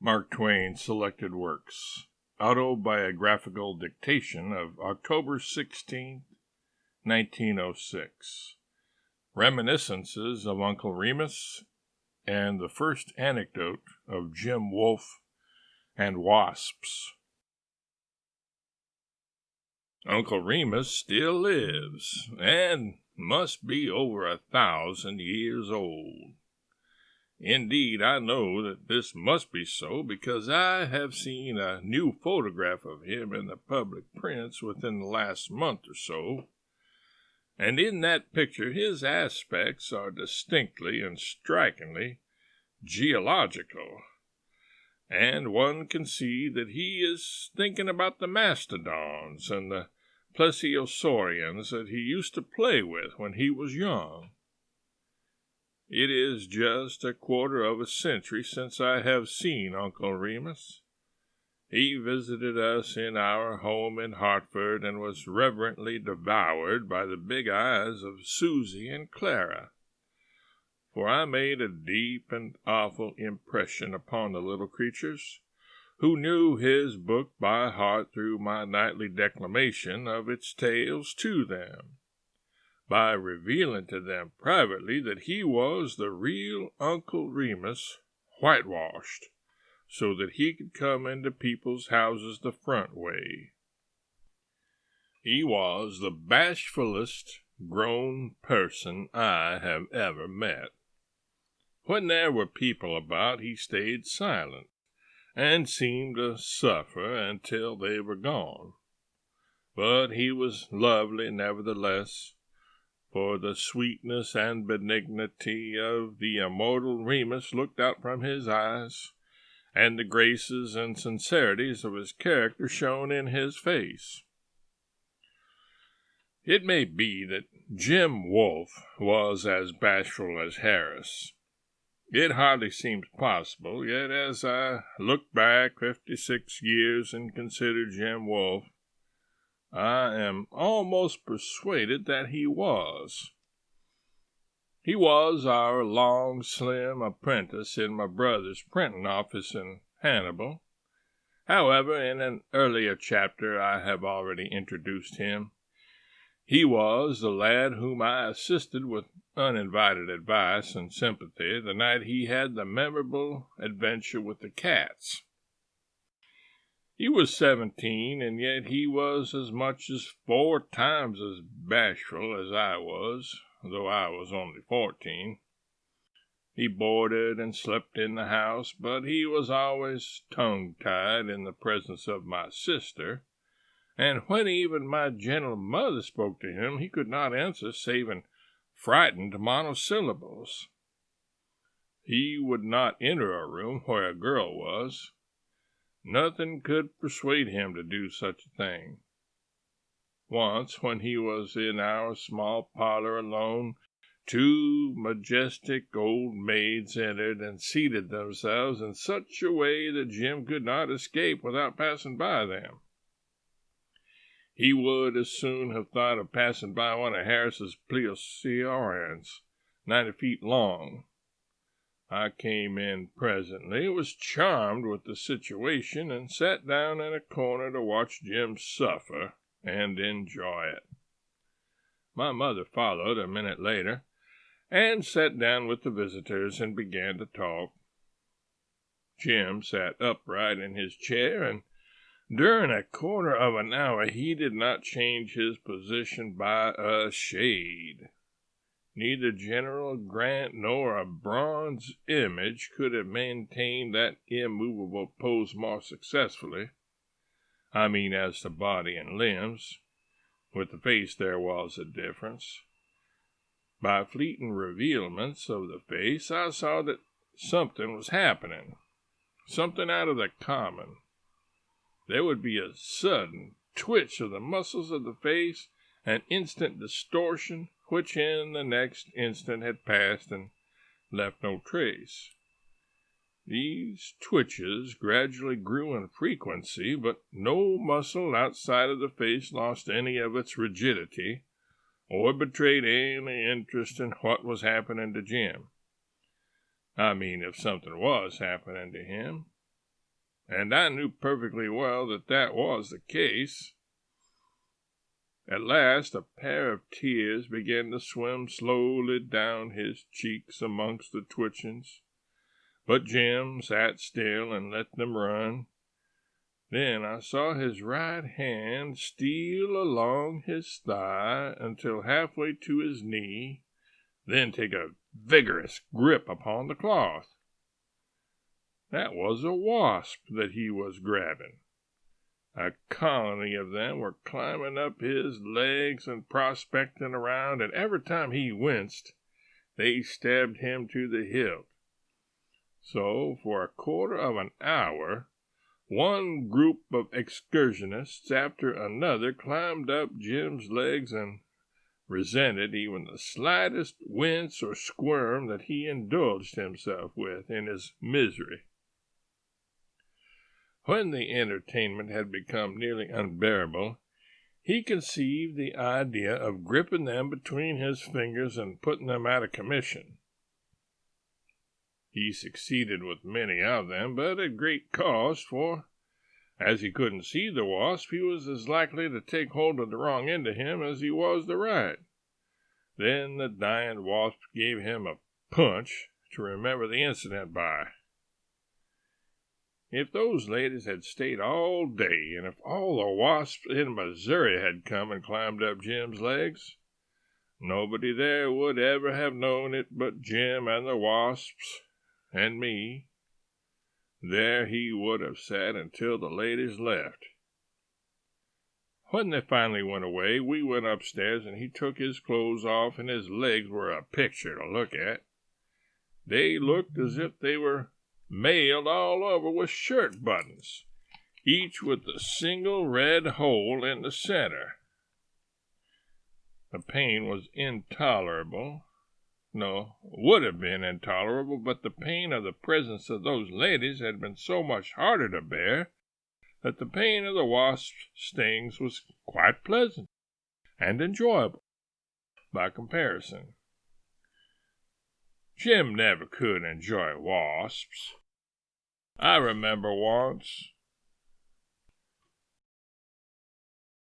Mark Twain Selected Works. Autobiographical Dictation of October 16, 1906. Reminiscences of Uncle Remus, and the first anecdote of Jim Wolfe and Wasps. Uncle Remus still lives, and must be over 1,000 years old. Indeed, I know that this must be so because I have seen a new photograph of him in the public prints within the last month or so, and in that picture his aspects are distinctly and strikingly geological, and one can see that he is thinking about the mastodons and the plesiosaurians that he used to play with when he was young. It is just a quarter of a century since I have seen Uncle Remus. He visited us in our home in Hartford and was reverently devoured by the big eyes of Susie and Clara, for I made a deep and awful impression upon the little creatures, who knew his book by heart through my nightly declamation of its tales to them, by revealing to them privately that he was the real Uncle Remus, whitewashed, so that he could come into people's houses the front way. He was the bashfulest grown person I have ever met. When there were people about, he stayed silent, and seemed to suffer until they were gone. But he was lovely nevertheless, for the sweetness and benignity of the immortal Remus looked out from his eyes, and the graces and sincerities of his character shone in his face. It may be that Jim Wolfe was as bashful as Harris. It hardly seems possible, yet as I look back 56 years and consider Jim Wolfe, I am almost persuaded that he was. He was our long, slim apprentice in my brother's printing office in Hannibal. However, in an earlier chapter I have already introduced him. He was the lad whom I assisted with uninvited advice and sympathy the night he had the memorable adventure with the cats. He was 17, and yet he was as much as 4 times as bashful as I was, though I was only 14. He boarded and slept in the house, but he was always tongue-tied in the presence of my sister, and when even my gentle mother spoke to him, he could not answer save in frightened monosyllables. He would not enter a room where a girl was. Nothing could persuade him to do such a thing. Once, when he was in our small parlor alone, 2 majestic old maids entered and seated themselves in such a way that Jim could not escape without passing by them. He would as soon have thought of passing by one of Harris's plesiosaurians, 90 feet long. I came in presently, was charmed with the situation, and sat down in a corner to watch Jim suffer and enjoy it. My mother followed a minute later, and sat down with the visitors and began to talk. Jim sat upright in his chair, and during a quarter of an hour he did not change his position by a shade. Neither General Grant nor a bronze image could have maintained that immovable pose more successfully. I mean as to body and limbs. With the face there was a difference. By fleeting revealments of the face, I saw that something was happening, something out of the common. There would be a sudden twitch of the muscles of the face, an instant distortion, which in the next instant had passed and left no trace. These twitches gradually grew in frequency, but no muscle outside of the face lost any of its rigidity, or betrayed any interest in what was happening to Jim. I mean, if something was happening to him. and I knew perfectly well that that was the case. At last a pair of tears began to swim slowly down his cheeks amongst the twitchings, but Jim sat still and let them run. Then I saw his right hand steal along his thigh until halfway to his knee, then take a vigorous grip upon the cloth. That was a wasp that he was grabbing. A colony of them were climbing up his legs and prospecting around, and every time he winced, they stabbed him to the hilt. So, for a quarter of an hour, one group of excursionists after another climbed up Jim's legs and resented even the slightest wince or squirm that he indulged himself with in his misery. When the entertainment had become nearly unbearable, he conceived the idea of gripping them between his fingers and putting them out of commission. He succeeded with many of them, but at great cost, for as he couldn't see the wasp, he was as likely to take hold of the wrong end of him as he was the right. Then the dying wasp gave him a punch to remember the incident by. If those ladies had stayed all day, and if all the wasps in Missouri had come and climbed up Jim's legs, nobody there would ever have known it but Jim and the wasps and me. There he would have sat until the ladies left. When they finally went away, we went upstairs and he took his clothes off, and his legs were a picture to look at. They looked as if they were mailed all over with shirt buttons, each with a single red hole in the center. The pain was intolerable. No, would have been intolerable, but the pain of the presence of those ladies had been so much harder to bear that the pain of the wasp's stings was quite pleasant and enjoyable by comparison. Jim never could enjoy wasps. I remember once,